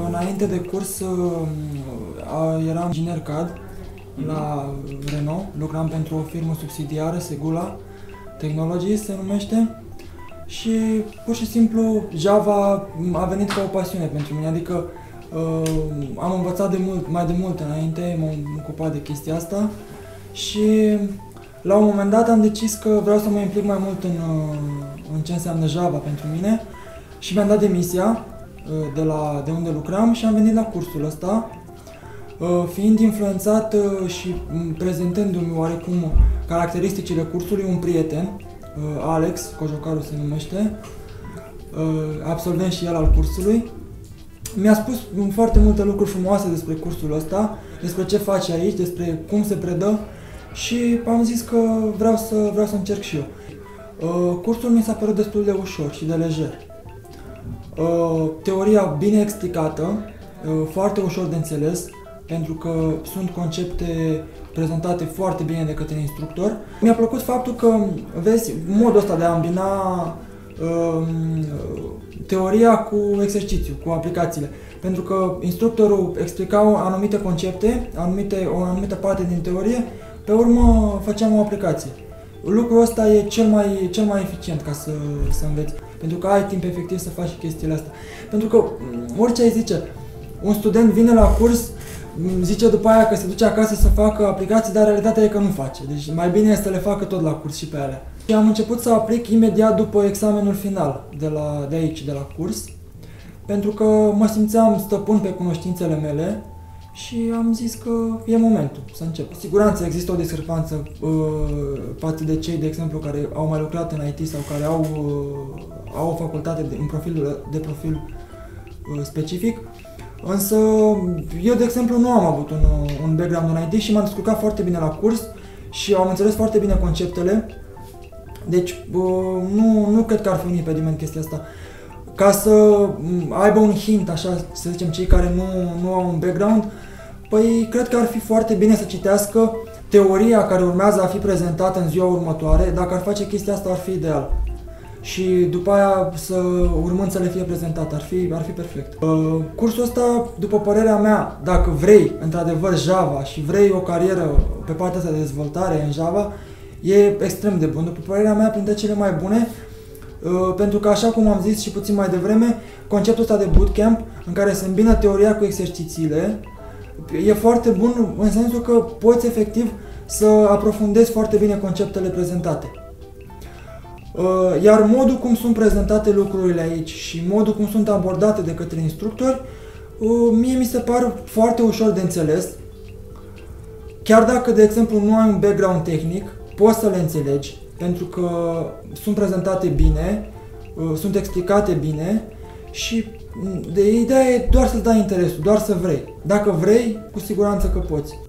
Înainte de curs eram inginer CAD la Renault, lucram pentru o firmă subsidiară, Segula Technologies se numește, și pur și simplu Java a venit ca o pasiune pentru mine, adică am învățat mai de mult înainte, m-am ocupat de chestia asta și la un moment dat am decis că vreau să mă implic mai mult în ce înseamnă Java pentru mine și mi-am dat demisia de unde lucram și am venit la cursul ăsta, fiind influențat și prezentându-mi oarecum caracteristicile cursului un prieten, Alex Cojocaru se numește, absolvent și el al cursului. Mi-a spus foarte multe lucruri frumoase despre cursul ăsta, despre ce face aici, despre cum se predă și am zis că vreau să încerc și eu. Cursul mi s-a părut destul de ușor și de lejer. Teoria bine explicată, foarte ușor de înțeles, pentru că sunt concepte prezentate foarte bine de către instructor. Mi-a plăcut faptul că, vezi, modul ăsta de a îmbina teoria cu exercițiu, cu aplicațiile. Pentru că instructorul explica anumite concepte, o anumită parte din teorie, pe urmă făceam o aplicație. Lucrul ăsta e cel mai eficient ca să înveți, pentru că ai timp efectiv să faci chestiile astea. Pentru că orice ai zice, un student vine la curs, zice după aia că se duce acasă să facă aplicații, dar realitatea e că nu face. Deci mai bine este să le facă tot la curs și pe alea. Și am început să aplic imediat după examenul final de aici, de la curs, pentru că mă simțeam stăpân pe cunoștințele mele și am zis că e momentul să încep. Cu siguranță există o discrepanță față de cei, de exemplu, care au mai lucrat în IT sau care au o facultate de profil specific. Însă eu, de exemplu, nu am avut un background în IT și m-am descurcat foarte bine la curs și am înțeles foarte bine conceptele. Deci nu cred că ar fi un impediment chestia asta. Ca să aibă un hint, așa, să zicem, cei care nu au un background, păi cred că ar fi foarte bine să citească teoria care urmează a fi prezentată în ziua următoare. Dacă ar face chestia asta, ar fi ideal. Și după aia, urmând să le fie prezentat, ar fi perfect. Cursul ăsta, după părerea mea, dacă vrei într-adevăr Java și vrei o carieră pe partea asta de dezvoltare în Java, e extrem de bun. După părerea mea, printre cele mai bune, pentru că, așa cum am zis și puțin mai devreme, conceptul ăsta de bootcamp, în care se îmbină teoria cu exercițiile, e foarte bun în sensul că poți efectiv să aprofundezi foarte bine conceptele prezentate. Iar modul cum sunt prezentate lucrurile aici și modul cum sunt abordate de către instructori, mie mi se par foarte ușor de înțeles. Chiar dacă, de exemplu, nu ai un background tehnic, poți să le înțelegi, pentru că sunt prezentate bine, sunt explicate bine și ideea e doar să-ți dai interesul, doar să vrei. Dacă vrei, cu siguranță că poți.